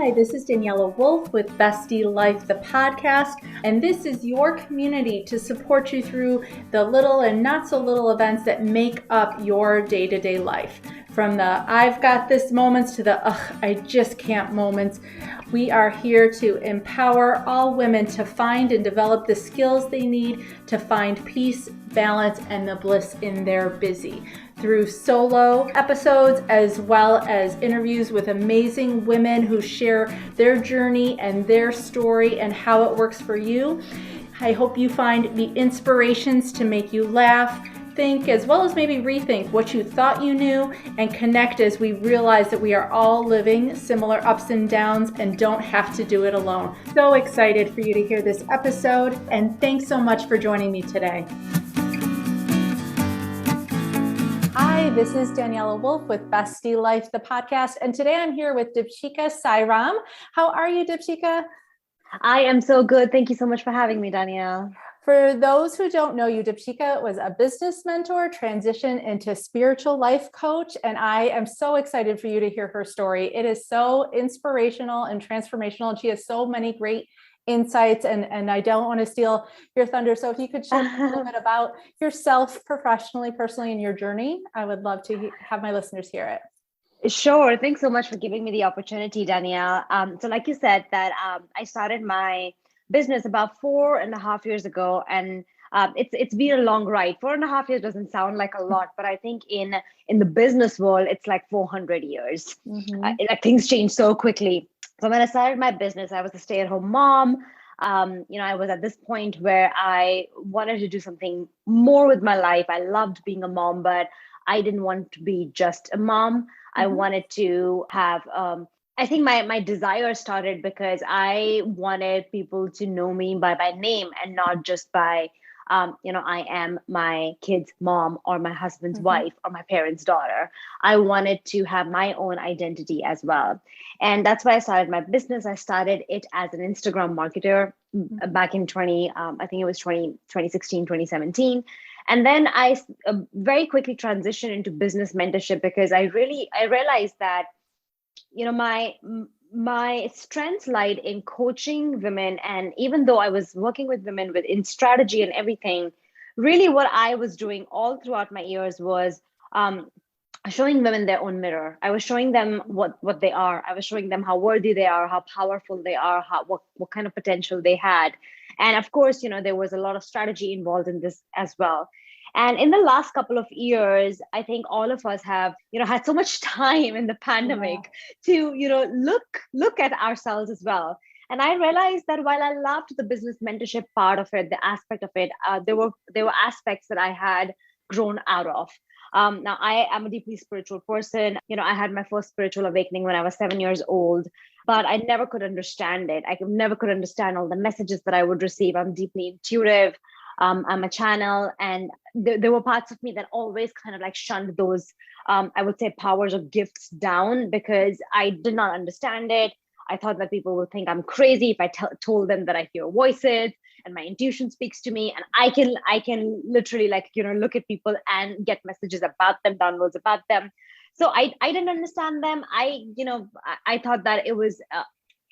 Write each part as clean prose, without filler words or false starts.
Hi, this is Daniela Wolf with Bestie Life, the podcast, and this is your community to support you through the little and not so little events that make up your day-to-day life. From the I've got this moments to the I just can't moments. We are here to empower all women to find and develop the skills they need to find peace, balance, and the bliss in their busy. Through solo episodes as well as interviews with amazing women who share their journey and their story and how it works for you. I hope you find the inspirations to make you laugh, think, as well as maybe rethink what you thought you knew, and connect as we realize that we are all living similar ups and downs and don't have to do it alone. So excited for you to hear this episode, and thanks so much for joining me today. Hi, this is Daniela Wolf with Bestie Life, the podcast, and today I'm here with Deepshikha Sairam. How are you, Deepshikha? I am so good. Thank you so much for having me, Danielle. For those who don't know you, Deepshikha was a business mentor, transitioned into spiritual life coach, and I am so excited for you to hear her story. It is so inspirational and transformational, and she has so many great insights, and I don't want to steal your thunder. So if you could share a little bit about yourself professionally, personally, and your journey, I would love to have my listeners hear it. Sure. Thanks so much for giving me the opportunity, Danielle. So like you said, that I started my business about 4.5 years ago, and it's been a long ride. 4.5 years doesn't sound like a lot, but I think in the business world, it's like 400 years. Like things change so quickly. So when I started my business, I was a stay-at-home mom. I was at this point where I wanted to do something more with my life. I loved being a mom, but I didn't want to be just a mom. I wanted to have, I think my desire started because I wanted people to know me by my name and not just by, I am my kid's mom or my husband's wife or my parents' daughter. I wanted to have my own identity as well. And that's why I started my business. I started it as an Instagram marketer back in 2016, 2017. And then I very quickly transitioned into business mentorship because I realized that, my strengths lied in coaching women. And even though I was working with women in strategy and everything, really what I was doing all throughout my years was showing women their own mirror. I was showing them what they are. I was showing them how worthy they are, how powerful they are, what kind of potential they had. And of course, there was a lot of strategy involved in this as well. And in the last couple of years, I think all of us have, had so much time in the pandemic to, look at ourselves as well. And I realized that while I loved the business mentorship part of it, the aspect of it, there were aspects that I had grown out of. Now, I am a deeply spiritual person. I had my first spiritual awakening when I was 7 years old, but I never could understand it. I never could understand all the messages that I would receive. I'm deeply intuitive. I'm a channel, and there were parts of me that always kind of like shunned those, I would say, powers or gifts down because I did not understand it. I thought that people would think I'm crazy if I told them that I hear voices and my intuition speaks to me, and I can literally look at people and get messages about them, downloads about them. So I didn't understand them. I thought that it was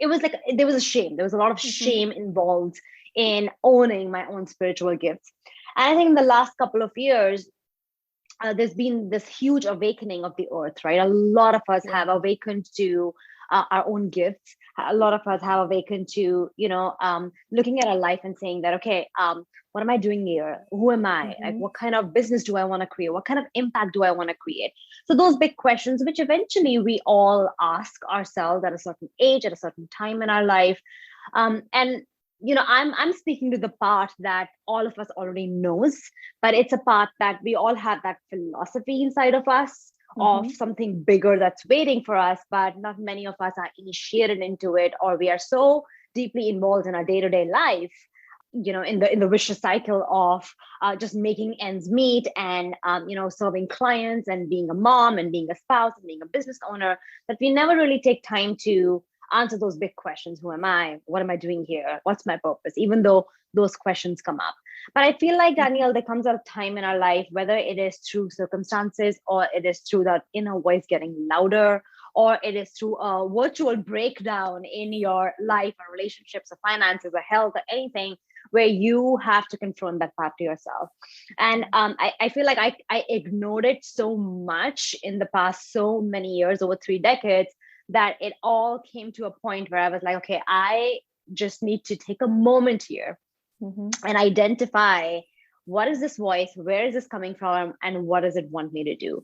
like there was a shame. There was a lot of shame involved in owning my own spiritual gifts. And I think in the last couple of years, there's been this huge awakening of the earth, right? A lot of us have awakened to our own gifts. A lot of us have awakened to, looking at our life and saying that, okay, what am I doing here? Who am I? Like, what kind of business do I want to create? What kind of impact do I want to create? So those big questions, which eventually we all ask ourselves at a certain age, at a certain time in our life. I'm speaking to the part that all of us already knows, but it's a part that we all have that philosophy inside of us of something bigger that's waiting for us, but not many of us are initiated into it, or we are so deeply involved in our day-to-day life, in the vicious cycle of just making ends meet and serving clients and being a mom and being a spouse and being a business owner, that we never really take time to answer those big questions. Who am I? What am I doing here? What's my purpose? Even though those questions come up. But I feel like, Danielle, there comes a time in our life, whether it is through circumstances or it is through that inner voice getting louder, or it is through a virtual breakdown in your life or relationships or finances or health or anything, where you have to confront that part to yourself. And I feel like I ignored it so much in the past so many years, over 3 decades, that it all came to a point where I was like, okay, I just need to take a moment here and identify, what is this voice? Where is this coming from? And what does it want me to do?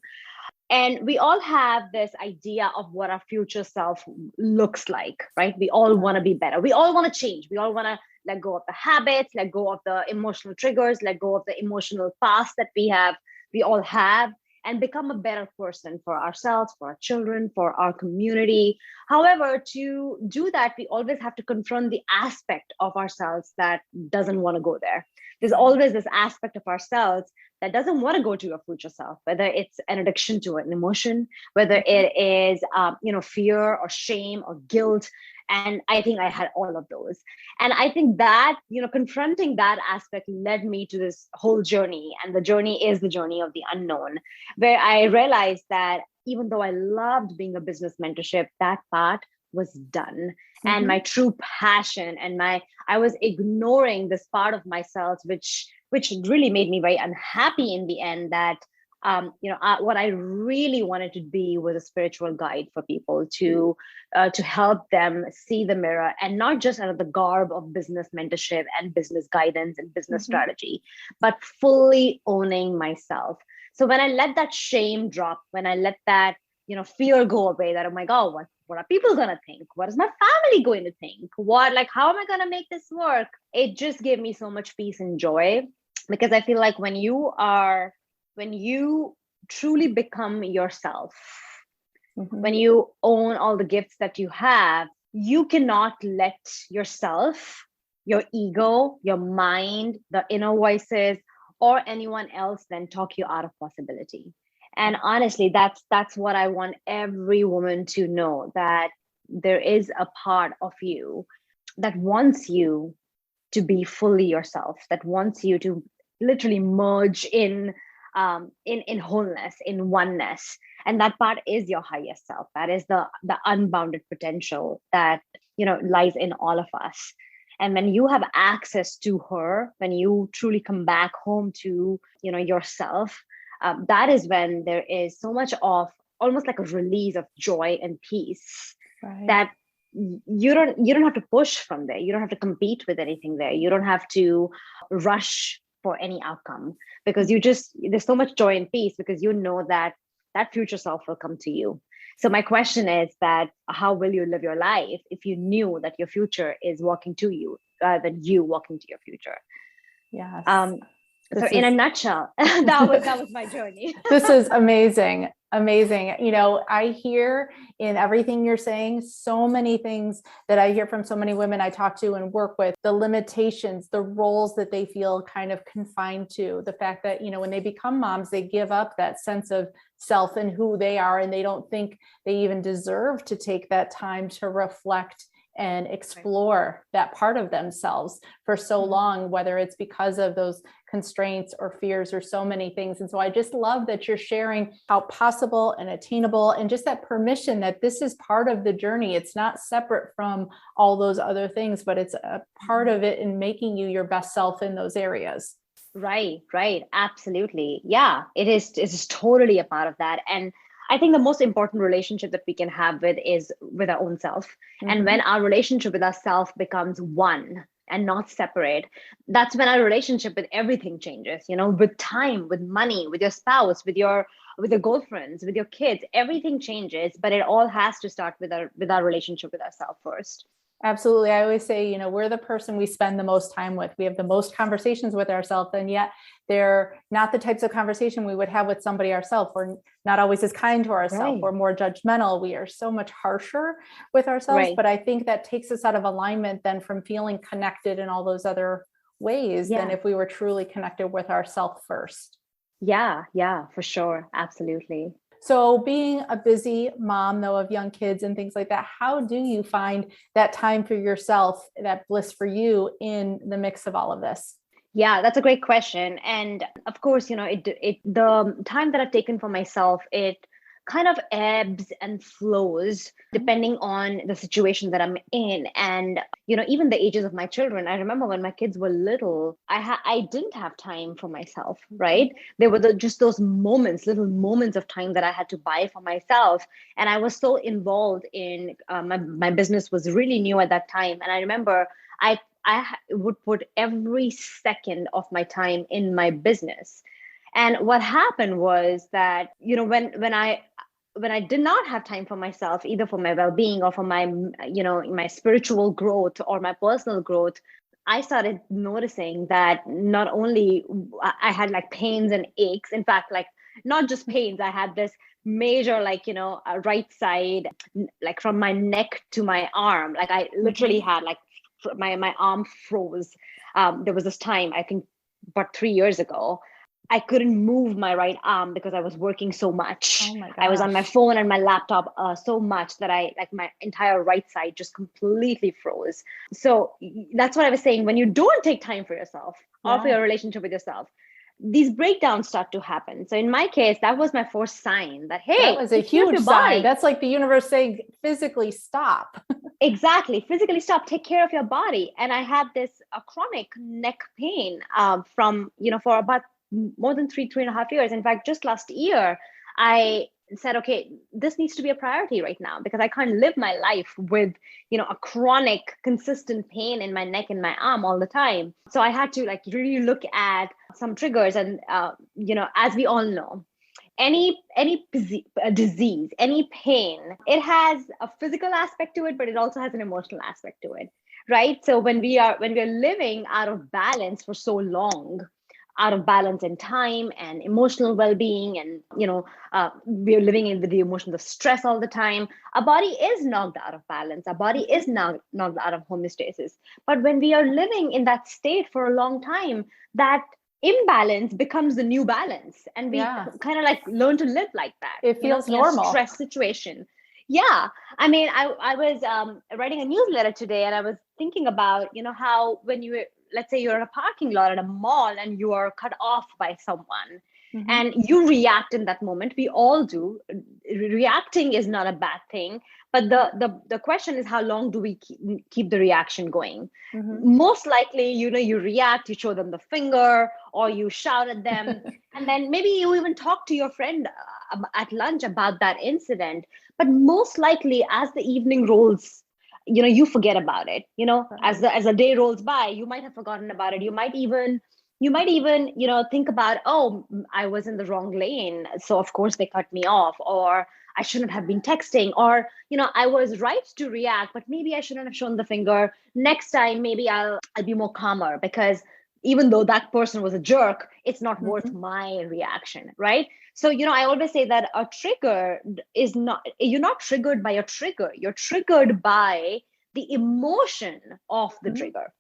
And we all have this idea of what our future self looks like, right? We all want to be better. We all want to change. We all want to let go of the habits, let go of the emotional triggers, let go of the emotional past that we all have, and become a better person for ourselves, for our children, for our community. However, to do that, we always have to confront the aspect of ourselves that doesn't want to go there. There's always this aspect of ourselves that doesn't want to go to your future self, whether it's an addiction to an emotion, whether it is, fear or shame or guilt. And I think I had all of those. And I think that, confronting that aspect led me to this whole journey. And the journey is the journey of the unknown, where I realized that even though I loved being a business mentorship, that part was done. And my true passion and I was ignoring this part of myself, which really made me very unhappy in the end, that what I really wanted to be was a spiritual guide for people to help them see the mirror, and not just under the garb of business mentorship and business guidance and business strategy, but fully owning myself. So when I let that shame drop, when I let that fear go away, that, oh my God, what are people going to think? What is my family going to think? How am I going to make this work? It just gave me so much peace and joy, because I feel like when you truly become yourself, when you own all the gifts that you have, you cannot let yourself, your ego, your mind, the inner voices, or anyone else then talk you out of possibility. And honestly, that's what I want every woman to know, that there is a part of you that wants you to be fully yourself, that wants you to literally merge in wholeness, in oneness. And that part is your highest self. That is the unbounded potential that lies in all of us. And when you have access to her, when you truly come back home to yourself, that is when there is so much of almost like a release of joy and peace, that you don't have to push from there. You don't have to compete with anything there. You don't have to rush for any outcome, because there's so much joy and peace, because you know that future self will come to you. So my question is that, how will you live your life if you knew that your future is walking to you, than you walking to your future? Yes. So in a nutshell, that was my journey. This is amazing. Amazing. I hear in everything you're saying, so many things that I hear from so many women I talk to and work with, the limitations, the roles that they feel kind of confined to, the fact that, when they become moms, they give up that sense of self and who they are, and they don't think they even deserve to take that time to reflect and explore that part of themselves for so long, whether it's because of those constraints or fears or so many things. And so I just love that you're sharing how possible and attainable, and just that permission that this is part of the journey. It's not separate from all those other things, but it's a part of it in making you your best self in those areas. Right. Absolutely. Yeah, it is totally a part of that. And I think the most important relationship that we can have is with our own self. And when our relationship with ourself becomes one and not separate, that's when our relationship with everything changes, with time, with money, with your spouse, with your girlfriends, with your kids, everything changes, but it all has to start with our relationship with ourselves first. Absolutely. I always say, we're the person we spend the most time with. We have the most conversations with ourselves, and yet they're not the types of conversation we would have with somebody ourselves. We're not always as kind to ourselves. We're more judgmental. We are so much harsher with ourselves. But I think that takes us out of alignment then from feeling connected in all those other ways than if we were truly connected with ourselves first. Yeah, for sure. Absolutely. So being a busy mom, though, of young kids and things like that, how do you find that time for yourself, that bliss for you in the mix of all of this? Yeah, that's a great question. And of course, the time that I've taken for myself, it kind of ebbs and flows depending on the situation that I'm in. And, even the ages of my children. I remember when my kids were little, I didn't have time for myself, right? There were just those moments, little moments of time that I had to buy for myself. And I was so involved in my business was really new at that time. And I remember I would put every second of my time in my business. And what happened was that, when I did not have time for myself, either for my well-being or for my spiritual growth or my personal growth, I started noticing that not only I had like pains and aches, in fact, like not just pains, I had this major, right side, like from my neck to my arm. Like I literally had like my arm froze. There was this time, I think about 3 years ago, I couldn't move my right arm because I was working so much. Oh my gosh. I was on my phone and my laptop so much that my entire right side just completely froze. So that's what I was saying. When you don't take time for yourself or for your relationship with yourself, these breakdowns start to happen. So in my case, that was my first sign that, hey, that was a huge sign. That's like the universe saying, physically stop. Exactly. Physically stop, take care of your body. And I had this chronic neck pain for about more than 3.5 years. In fact, just last year, I said, okay, this needs to be a priority right now because I can't live my life with, a chronic, consistent pain in my neck and my arm all the time. So I had to really look at some triggers. And, as we all know, any disease, any pain, it has a physical aspect to it, but it also has an emotional aspect to it, right? So when we are living out of balance for so long, out of balance in time and emotional well-being, and we are living with the emotions of stress all the time, our body is knocked out of balance, our body is knocked out of homeostasis. But when we are living in that state for a long time, that imbalance becomes the new balance, and we kind of learn to live like that. It feels normal. A stress situation. Yeah. I mean, I was writing a newsletter today, and I was thinking about, how when let's say you're in a parking lot at a mall and you are cut off by someone, and you react in that moment. We all do. Reacting is not a bad thing, but the question is, how long do we keep the reaction going? Most likely, you react, you show them the finger, or you shout at them, and then maybe you even talk to your friend at lunch about that incident. But most likely, as the evening rolls, you forget about it. As the day rolls by, you might have forgotten about it. You might even think about, oh, I was in the wrong lane, so of course they cut me off, or I shouldn't have been texting, or I was right to react, but maybe I shouldn't have shown the finger. Next time, maybe I'll be more calmer, because even though that person was a jerk, it's not worth my reaction, right? So, I always say that a trigger is not, you're not triggered by a trigger. You're triggered by the emotion of the trigger,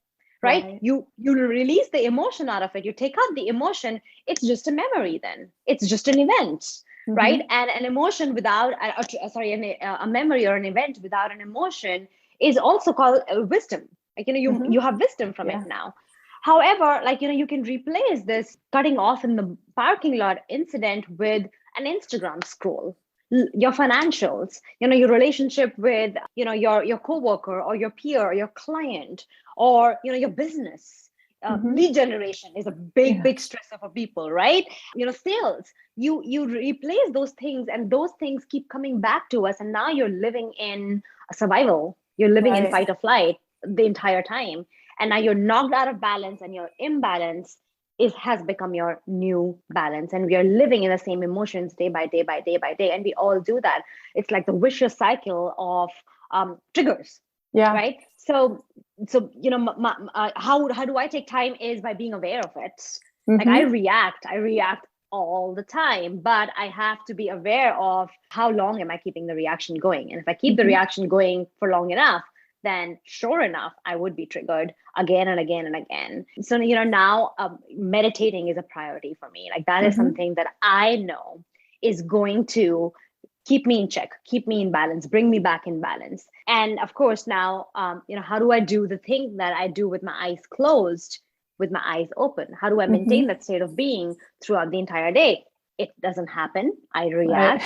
right? You release the emotion out of it. You take out the emotion. It's just a memory then. It's just an event, right? And an emotion without, a memory or an event without an emotion is also called wisdom. You have wisdom from it now. However, you can replace this cutting off in the parking lot incident with an Instagram scroll, your financials, your relationship with, your coworker or your peer or your client, or, your business. Lead generation is a big stressor for people, right? Sales, you replace those things, and those things keep coming back to us. And now you're living in survival. You're living in fight or flight the entire time. And now you're knocked out of balance, and your imbalance has become your new balance. And we are living in the same emotions day by day by day by day. And we all do that. It's like the vicious cycle of triggers. Yeah. Right. So how do I take time is by being aware of it. Like I react all the time, but I have to be aware of how long am I keeping the reaction going. And if I keep the reaction going for long enough, then sure enough, I would be triggered again and again and again. So, now meditating is a priority for me. Like that is something that I know is going to keep me in check, keep me in balance, bring me back in balance. And of course, now, how do I do the thing that I do with my eyes closed, with my eyes open? How do I maintain that state of being throughout the entire day? it doesn't happen. I Right. react.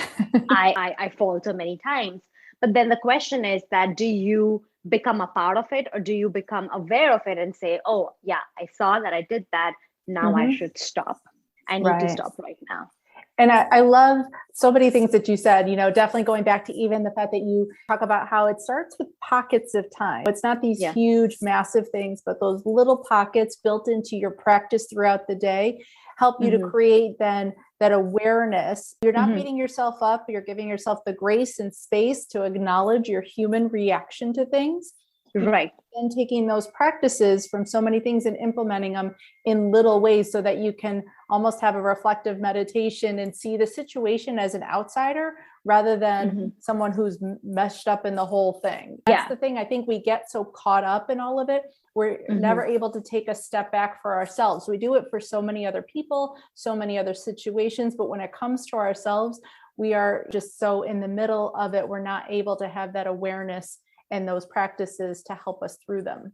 I falter many times. But then the question is that, do you become a part of it, or do you become aware of it and say, oh, yeah, I saw that, I did that. Now I Mhm. should stop. I need to Right. stop right now. And I love so many things that you said, definitely going back to even the fact that you talk about how it starts with pockets of time. It's not these Yeah. huge, massive things, but those little pockets built into your practice throughout the day help you to create then that awareness. You're not beating yourself up. You're giving yourself the grace and space to acknowledge your human reaction to things. Right. And taking those practices from so many things and implementing them in little ways so that you can almost have a reflective meditation and see the situation as an outsider rather than someone who's meshed up in the whole thing. That's the thing. I think we get so caught up in all of it. We're never able to take a step back for ourselves. We do it for so many other people, so many other situations, but when it comes to ourselves, we are just so in the middle of it. We're not able to have that awareness and those practices to help us through them.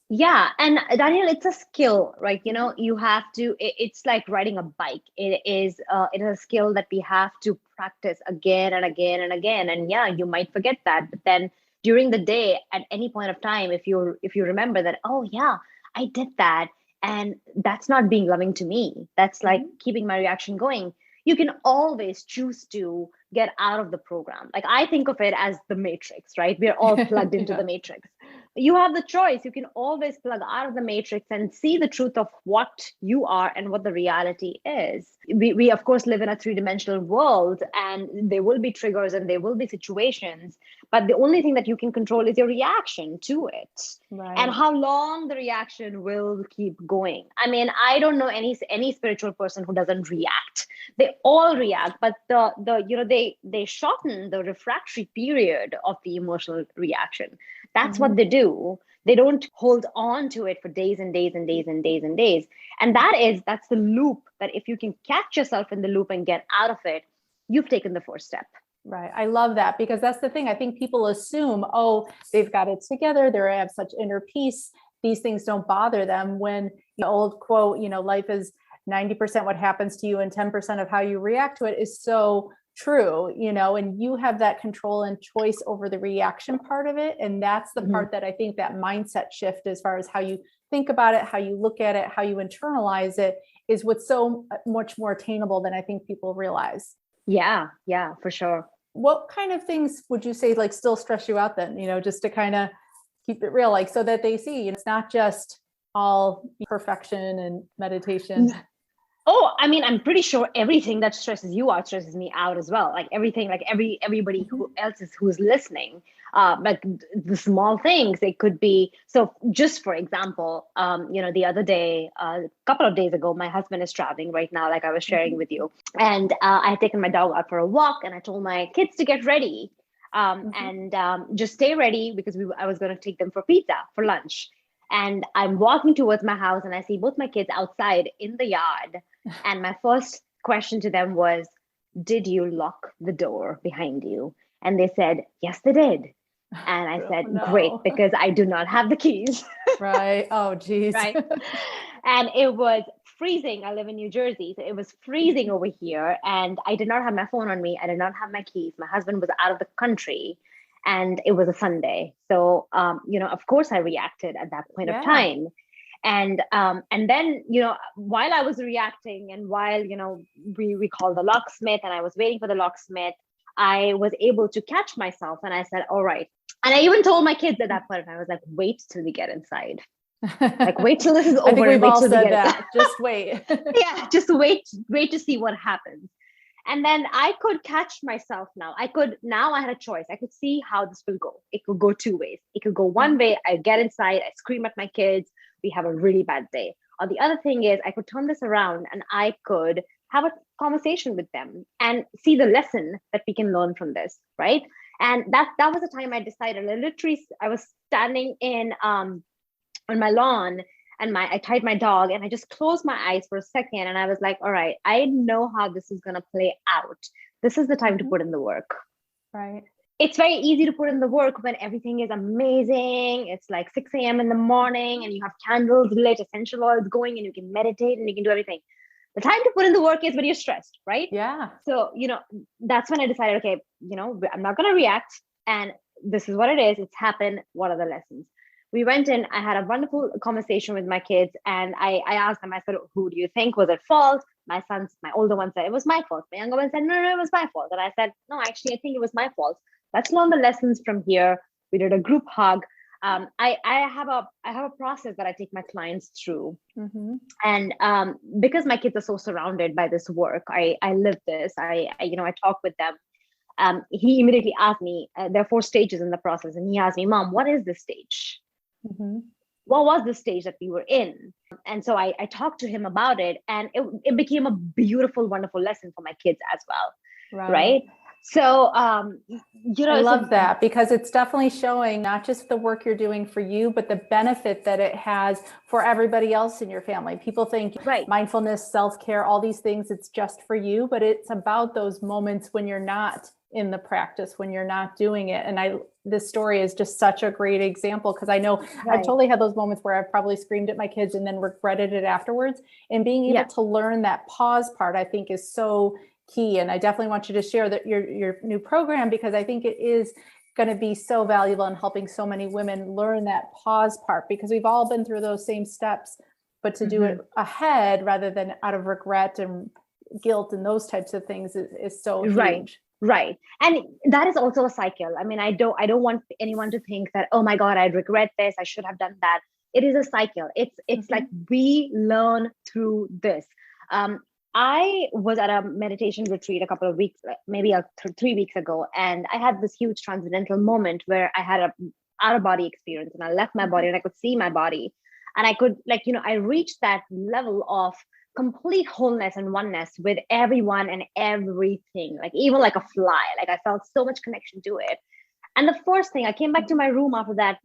Yeah. And Daniel, it's a skill, right? You have to, it's like riding a bike. It is a skill that we have to practice again and again and again. And yeah, you might forget that, but then during the day, at any point of time, if you remember that, oh yeah, I did that, and that's not being loving to me, that's like keeping my reaction going, you can always choose to get out of the program. Like, I think of it as the matrix, right? We're all plugged into the matrix. You have the choice. You can always plug out of the matrix and see the truth of what you are and what the reality is. We of course live in a three-dimensional world, and there will be triggers and there will be situations, but the only thing that you can control is your reaction to it. Right. And how long the reaction will keep going. I mean, I don't know any spiritual person who doesn't react. They all react, but they shorten the refractory period of the emotional reaction. That's what they do. They don't hold on to it for days and days and days and days and days. And that's the loop, that if you can catch yourself in the loop and get out of it, you've taken the first step. Right. I love that, because that's the thing. I think people assume, oh, they've got it together. They have such inner peace. These things don't bother them, when the old quote, life is 90% what happens to you and 10% of how you react to it is so true, and you have that control and choice over the reaction part of it. And that's the part that I think that mindset shift, as far as how you think about it, how you look at it, how you internalize it, is what's so much more attainable than I think people realize. Yeah, for sure. What kind of things would you say like still stress you out then, just to kind of keep it real, like so that they see, it's not just all perfection and meditation? Oh, I mean, I'm pretty sure everything that stresses you out stresses me out as well. Like everything, like everybody who's listening, like the small things, it could be. So just for example, the other day, a couple of days ago, my husband is traveling right now, like I was sharing with you. And I had taken my dog out for a walk, and I told my kids to get ready and just stay ready, because I was going to take them for pizza for lunch. And I'm walking towards my house, and I see both my kids outside in the yard. And my first question to them was, did you lock the door behind you? And they said, yes, they did. And I said, great, because I do not have the keys. Right. Oh, geez. Right. And it was freezing. I live in New Jersey. So it was freezing over here. And I did not have my phone on me. I did not have my keys. My husband was out of the country. And it was a Sunday. So, of course I reacted at that point of time. And then, while I was reacting, and while, we called the locksmith, and I was waiting for the locksmith, I was able to catch myself. And I said, all right. And I even told my kids at that point, I was like, wait till we get inside. Like, wait till this is over. I think we've all said that. Just wait. Yeah, just wait to see what happens. And then I could catch myself now. I had a choice. I could see how this will go. It could go two ways. It could go one way. I get inside, I scream at my kids. We have a really bad day. Or the other thing is, I could turn this around, and I could have a conversation with them and see the lesson that we can learn from this, right? And that was the time I decided. I was standing on my lawn, and I tied my dog, and I just closed my eyes for a second, and I was like, all right, I know how this is going to play out. This is the time to put in the work. Right. It's very easy to put in the work when everything is amazing. It's like 6 a.m. in the morning, and you have candles lit, essential oils going, and you can meditate and you can do everything. The time to put in the work is when you're stressed, right? Yeah. So, that's when I decided, okay, I'm not going to react. And this is what it is. It's happened. What are the lessons? We went in, I had a wonderful conversation with my kids, and I asked them, I said, who do you think was at fault? My older one said, it was my fault. My younger one said, no, it was my fault. And I said, no, actually, I think it was my fault. Let's learn the lessons from here. We did a group hug. I have a process that I take my clients through. Mm-hmm. And because my kids are so surrounded by this work, I live this. I talk with them. He immediately asked me, there are 4 stages in the process. And he asked me, Mom, what is this stage? Mm-hmm. What was the stage that we were in? And so I talked to him about it, and it became a beautiful, wonderful lesson for my kids as well. Right. So, I love that, because it's definitely showing not just the work you're doing for you, but the benefit that it has for everybody else in your family. People think mindfulness, self-care, all these things, it's just for you, but it's about those moments when you're not in the practice, when you're not doing it. And this story is just such a great example, because I know I totally had those moments where I probably screamed at my kids and then regretted it afterwards. And being able to learn that pause part, I think, is so key. And I definitely want you to share that your new program, because I think it is going to be so valuable in helping so many women learn that pause part, because we've all been through those same steps, but to do it ahead rather than out of regret and guilt and those types of things is so huge. Right. And that is also a cycle. I mean, I don't want anyone to think that, oh my God, I regret this, I should have done that. It is a cycle. It's like we learn through this. I was at a meditation retreat a couple of weeks, maybe 3 weeks ago, and I had this huge transcendental moment where I had a out of body experience, and I left my body and I could see my body, and I could I reached that level of complete wholeness and oneness with everyone and everything, like even like a fly. Like I felt so much connection to it. And the first thing, I came back to my room after that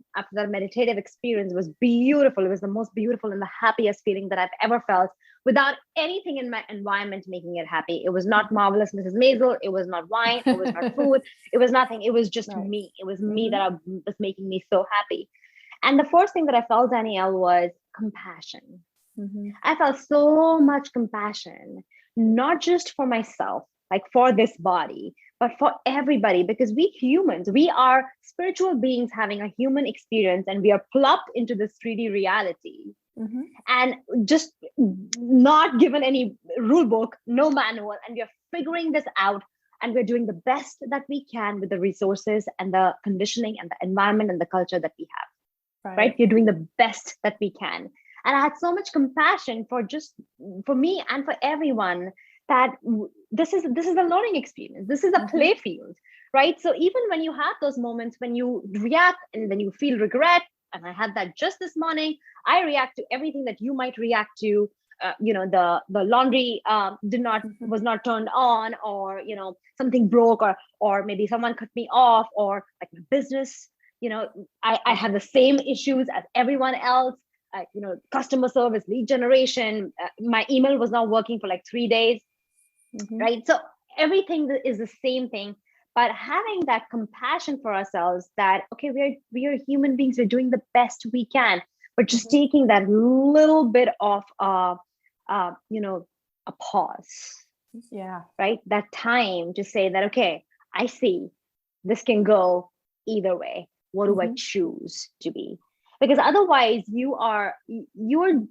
meditative experience, was beautiful. It was the most beautiful and the happiest feeling that I've ever felt, without anything in my environment making it happy. It was not Marvelous Mrs. Maisel. It was not wine. It was not food. It was nothing. It was just me. It was me that was making me so happy. And the first thing that I felt, Danielle, was compassion. I felt so much compassion, not just for myself, like for this body, but for everybody, because we humans, we are spiritual beings having a human experience, and we are plopped into this 3D reality and just not given any rule book, no manual, and we are figuring this out, and we're doing the best that we can with the resources and the conditioning and the environment and the culture that we have, right? We're doing the best that we can. And I had so much compassion for me and for everyone, that this is a learning experience. This is a play field, right? So even when you have those moments when you react and then you feel regret, and I had that just this morning, I react to everything that you might react to. The laundry was not turned on, or something broke, or maybe someone cut me off, or like my business. I have the same issues as everyone else. Customer service, lead generation. My email was not working for like 3 days. Right. So everything is the same thing, but having that compassion for ourselves, that, okay, we are human beings, we're doing the best we can, but just taking that little bit of, a pause. Yeah. Right. That time to say that, okay, I see this can go either way. What do I choose to be? Because otherwise you are in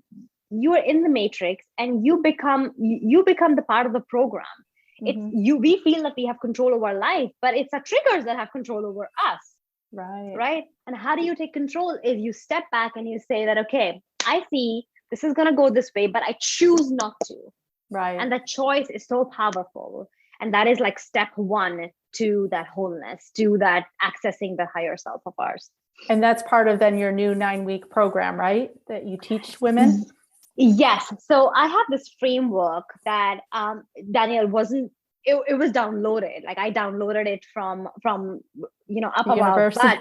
the matrix, and you become the part of the program. We feel that we have control over our life, but it's our triggers that have control over us. Right. And how do you take control? Is you step back and you say that, okay, I see this is going to go this way, but I choose not to. Right. And that choice is so powerful. And that is like step 1 to that wholeness, to that accessing the higher self of ours. And that's part of then your new 9-week program, right? That you teach women? Yes. So I have this framework that Danielle it was downloaded. Like I downloaded it from up above, but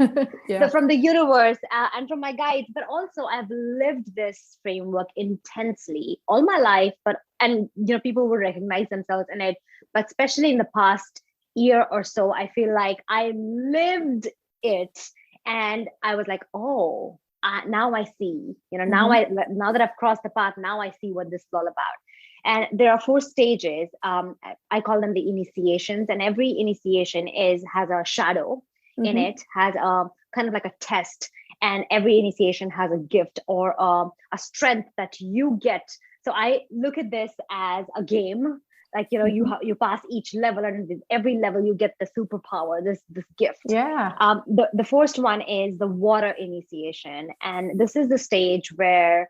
so from the universe and from my guides, but also I've lived this framework intensely all my life. And people will recognize themselves in it, but especially in the past year or so, I feel like I lived it. And I was like, oh, now I see, now that I've crossed the path, now I see what this is all about. And there are 4 stages. I call them the initiations, and every initiation has a shadow in it, has a kind of like a test, and every initiation has a gift or a strength that you get. So I look at this as a game. Like, you pass each level, and with every level you get the superpower, this gift. Yeah. The first one is the water initiation, and this is the stage where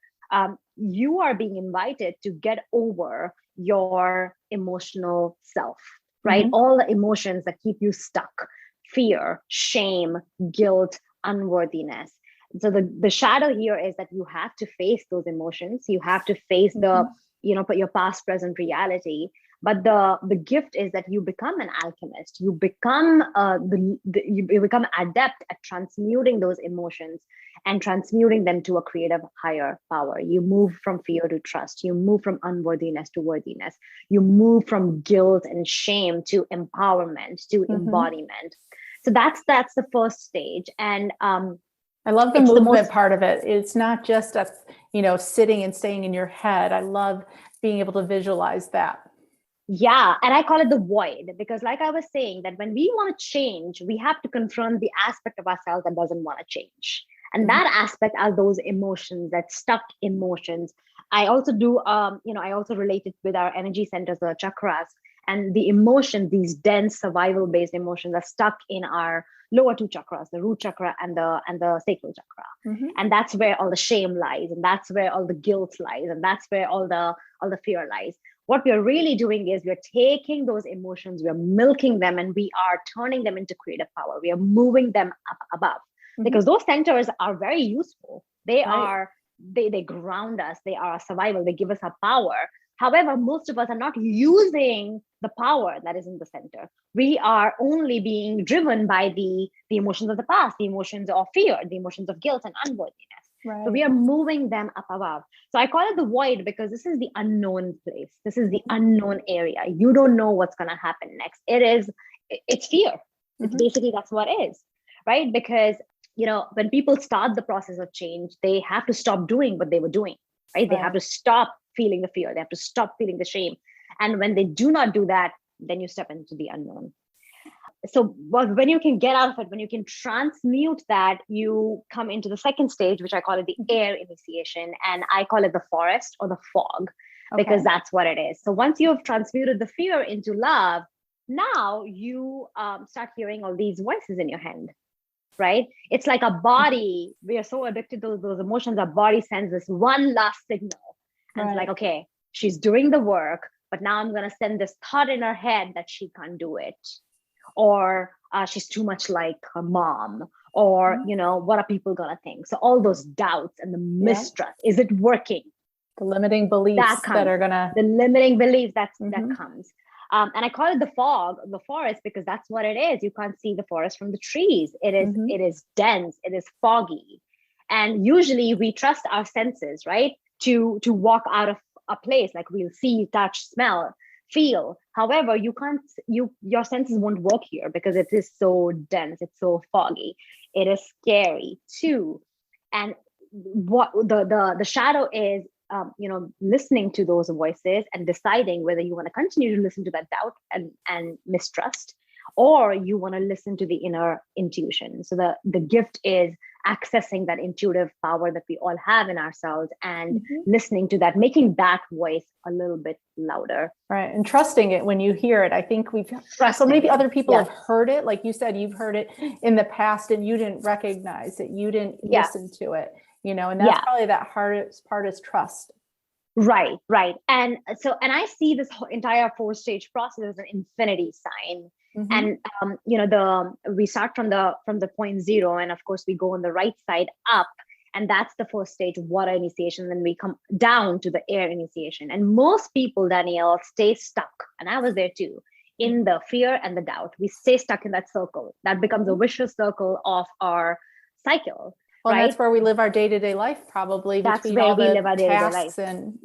you are being invited to get over your emotional self, right? All the emotions that keep you stuck: fear, shame, guilt, unworthiness. So the shadow here is that you have to face those emotions. You have to face your past, present reality. But the gift is that you become an alchemist. You become you become adept at transmuting those emotions and transmuting them to a creative higher power. You move from fear to trust. You move from unworthiness to worthiness. You move from guilt and shame to empowerment, to embodiment. So that's the first stage. And I love the movement part of it. It's not just us, sitting and staying in your head. I love being able to visualize that. Yeah. And I call it the void, because like I was saying, that when we want to change, we have to confront the aspect of ourselves that doesn't want to change. And that aspect are those emotions, that stuck emotions. I also do, I also relate it with our energy centers, the chakras, and the emotion, these dense survival based emotions are stuck in our lower 2 chakras, the root chakra and the sacral chakra. And that's where all the shame lies, and that's where all the guilt lies, and that's where all the fear lies. What we're really doing is we're taking those emotions, we're milking them, and we are turning them into creative power. We are moving them up above, because those centers are very useful. They ground us. They are survival. They give us our power. However, most of us are not using the power that is in the center. We are only being driven by the emotions of the past, the emotions of fear, the emotions of guilt and unworthiness. Right. So we are moving them up above. So I call it the void, because this is the unknown place. This is the unknown area. You don't know what's going to happen next. It's fear. It's basically, that's what it is, right? Because, when people start the process of change, they have to stop doing what they were doing, right? They have to stop feeling the fear. They have to stop feeling the shame. And when they do not do that, then you step into the unknown. So when you can get out of it, when you can transmute that, you come into the second stage, which I call it the air initiation. And I call it the forest or the fog, because that's what it is. So once you have transmuted the fear into love, now you start hearing all these voices in your head, right? It's like a body. We are so addicted to those emotions. Our body sends this one last signal. And it's like, okay, she's doing the work, but now I'm going to send this thought in her head that she can't do it. Or she's too much like her mom, or, what are people going to think? So all those doubts and the mistrust, is it working? The limiting beliefs that are going to... The limiting beliefs that comes. And I call it the fog, the forest, because that's what it is. You can't see the forest from the trees. It is dense. It is foggy. And usually we trust our senses, right? To walk out of a place, like we'll see, touch, smell, feel. However, your senses won't work here, because it is so dense, it's so foggy. It is scary too. And what the shadow is, listening to those voices and deciding whether you want to continue to listen to that doubt and mistrust, or you want to listen to the inner intuition. So the gift is accessing that intuitive power that we all have in ourselves, and listening to that, making that voice a little bit louder. Right. And trusting it when you hear it. I think so many other people have heard it. Like you said, you've heard it in the past and you didn't recognize it. You didn't listen to it, and that's probably that hardest part, is trust. Right. And I see this whole entire 4-stage process as an infinity sign. And we start from the point 0, and of course we go on the right side up, and that's the first stage, water initiation. Then we come down to the air initiation, and most people, Danielle, stay stuck, and I was there too, in the fear and the doubt. We stay stuck in that circle. That becomes a vicious circle of our cycle. Well, right? That's where we live our day-to-day life, probably. That's where we live our day-to-day life. And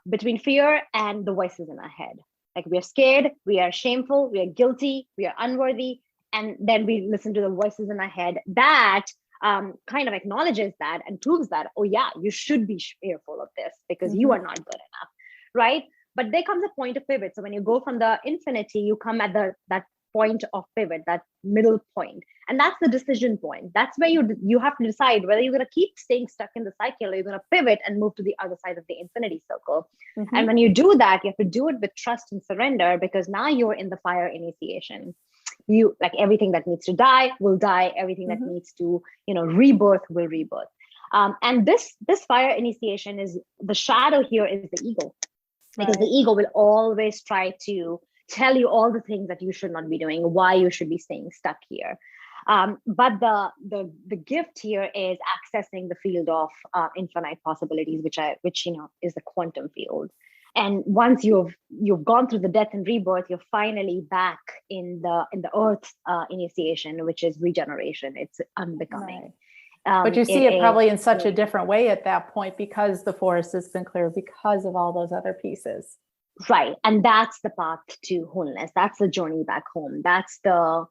between fear and the voices in our head. Like, we are scared, we are shameful, we are guilty, we are unworthy. And then we listen to the voices in our head that kind of acknowledges that and proves that, oh yeah, you should be fearful of this because you are not good enough, right? But there comes a point of pivot. So when you go from the infinity, you come at that point of pivot, that middle point, and that's the decision point. That's where you have to decide whether you're going to keep staying stuck in the cycle, or you're going to pivot and move to the other side of the infinity circle. Mm-hmm. And when you do that, you have to do it with trust and surrender, because now you're in the fire initiation. You, like, everything that needs to die will die, everything that needs to, rebirth will rebirth. And this fire initiation, is the shadow here, is the ego, because the ego will always try to tell you all the things that you should not be doing, why you should be staying stuck here. But the gift here is accessing the field of infinite possibilities, which is the quantum field. And once you've gone through the death and rebirth, you're finally back in the earth initiation, which is regeneration. It's unbecoming. But you see it probably in such a different way at that point, because the forest has been cleared, because of all those other pieces. Right. And that's the path to wholeness. That's the journey back home. That's the,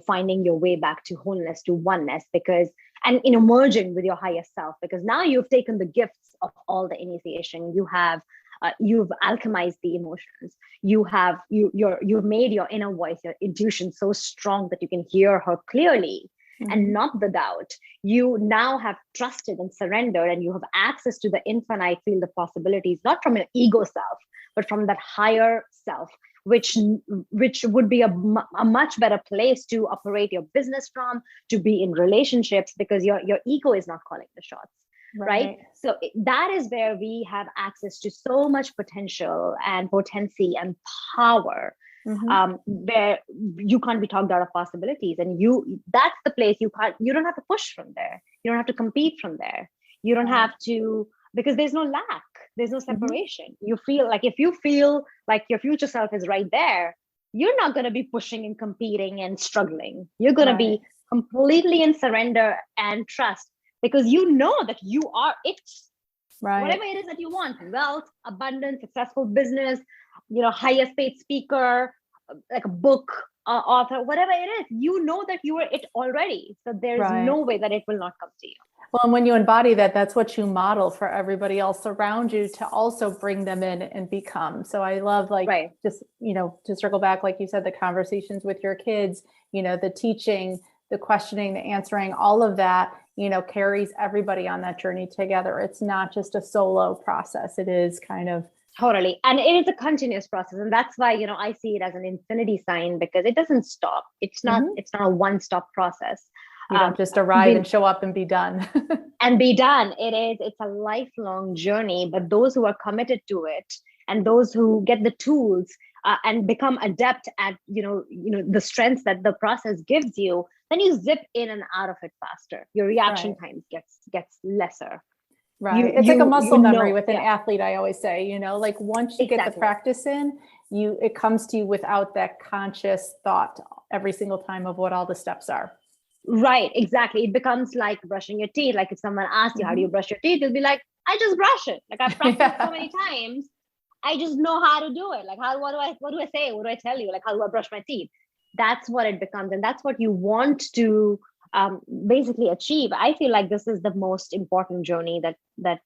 finding your way back to wholeness, to oneness, and merging with your higher self, because now you've taken the gifts of all the initiation. You've alchemized the emotions. You've made your inner voice, your intuition so strong that you can hear her clearly. And not the doubt. You now have trusted and surrendered, and you have access to the infinite field of possibilities, not from an ego self, but from that higher self, which would be a much better place to operate your business from, to be in relationships, because your ego is not calling the shots. Right. So that is where we have access to so much potential and potency and power. Where you can't be talked out of possibilities, and that's the place you don't have to push from there. You don't have to compete from there. You don't have to, because there's no lack, there's no separation. You feel like, if you feel like your future self is right there, you're not going to be pushing and competing and struggling. You're going to be completely in surrender and trust, because you know that you are it. Whatever it is that you want: wealth, abundance, successful business, highest paid speaker, like a book author, whatever it is, you know that you are it already. So there's no way that it will not come to you. Well, and when you embody that, that's what you model for everybody else around you to also bring them in and become. So I love, just, to circle back, like you said, the conversations with your kids, the teaching, the questioning, the answering, all of that, carries everybody on that journey together. It's not just a solo process. It is kind of. Totally. And it is a continuous process. And that's why, I see it as an infinity sign, because it doesn't stop. It's not a one-stop process. You don't just arrive and show up and be done. And be done. It's a lifelong journey, but those who are committed to it, and those who get the tools and become adept at, the strengths that the process gives you, then you zip in and out of it faster. Your reaction times gets lesser. Right. It's like a muscle memory with an athlete, I always say, like, once you get the practice in, it comes to you without that conscious thought every single time of what all the steps are. Right. Exactly. It becomes like brushing your teeth. Like, if someone asks you, how do you brush your teeth? You'll be like, I just brush it. Like, I've practiced so many times. I just know how to do it. Like, what do I say? What do I tell you? Like, how do I brush my teeth? That's what it becomes. And that's what you want to basically achieve. I feel like this is the most important journey that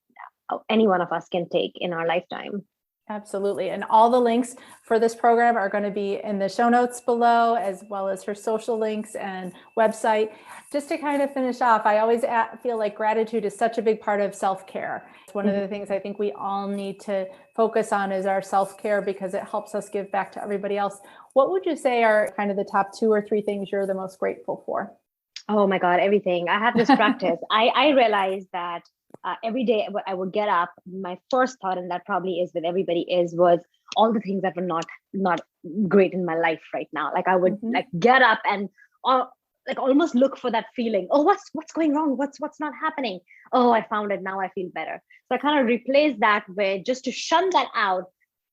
any one of us can take in our lifetime. Absolutely. And all the links for this program are going to be in the show notes below, as well as her social links and website. Just to kind of finish off, I always feel like gratitude is such a big part of self-care. It's one of the things I think we all need to focus on, is our self-care, because it helps us give back to everybody else. What would you say are kind of the top 2 or 3 things you're the most grateful for? Oh my God, everything. I have this practice. I realized that every day I would get up, my first thought, and that probably is with everybody, was all the things that were not great in my life right now. Like, I would like get up and like almost look for that feeling. Oh, what's going wrong? What's not happening? Oh, I found it. Now I feel better. So I kind of replace that with, just to shun that out,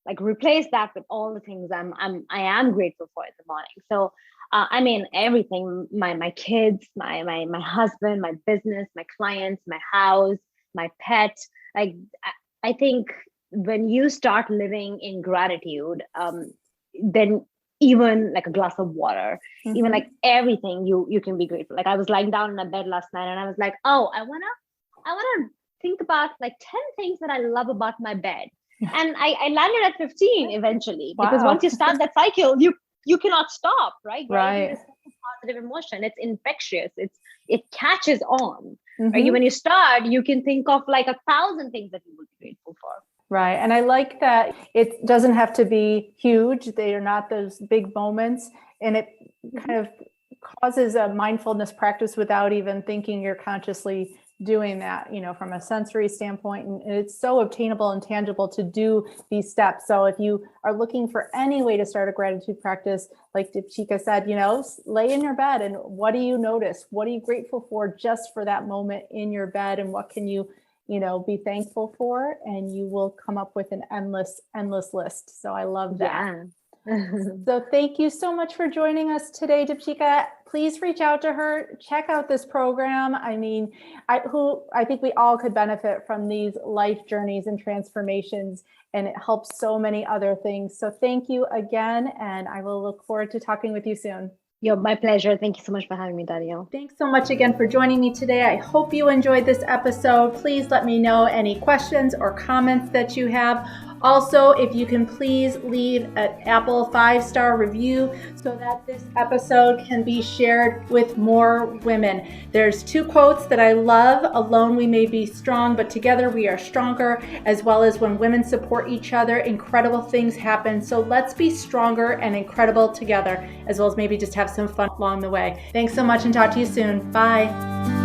like replace that with all the things I am grateful for in the morning. So I mean, everything: my kids, my husband, my business, my clients, my house, my pet. Like, I think when you start living in gratitude, then even like a glass of water, even like everything, you can be grateful. Like, I was lying down in my bed last night, and I was like, oh, I wanna think about like 10 things that I love about my bed. And I landed at 15 eventually, because Wow. once you start that cycle, you cannot stop, right? Right. Gratitude is such a positive emotion. It's infectious. It catches on. Right? Mm-hmm. When you start, you can think of like 1,000 things that you would be grateful for. Right. And I like that it doesn't have to be huge. They are not those big moments. And it kind of causes a mindfulness practice without even thinking you're consciously doing that, from a sensory standpoint. And it's so obtainable and tangible to do these steps. So if you are looking for any way to start a gratitude practice, like Deepshikha said, lay in your bed and what do you notice? What are you grateful for just for that moment in your bed? And what can you be thankful for, and you will come up with an endless list. So I love that. Yeah. So thank you so much for joining us today, Deepshikha. Please reach out to her, check out this program. I mean, I think we all could benefit from these life journeys and transformations, and it helps so many other things. So thank you again, and I will look forward to talking with you soon. My pleasure. Thank you so much for having me, Danielle. Thanks so much again for joining me today. I hope you enjoyed this episode. Please let me know any questions or comments that you have. Also, if you can please leave an Apple 5-star review so that this episode can be shared with more women. There's 2 quotes that I love. Alone we may be strong, but together we are stronger, as well as when women support each other, incredible things happen. So let's be stronger and incredible together, as well as maybe just have some fun along the way. Thanks so much and talk to you soon. Bye.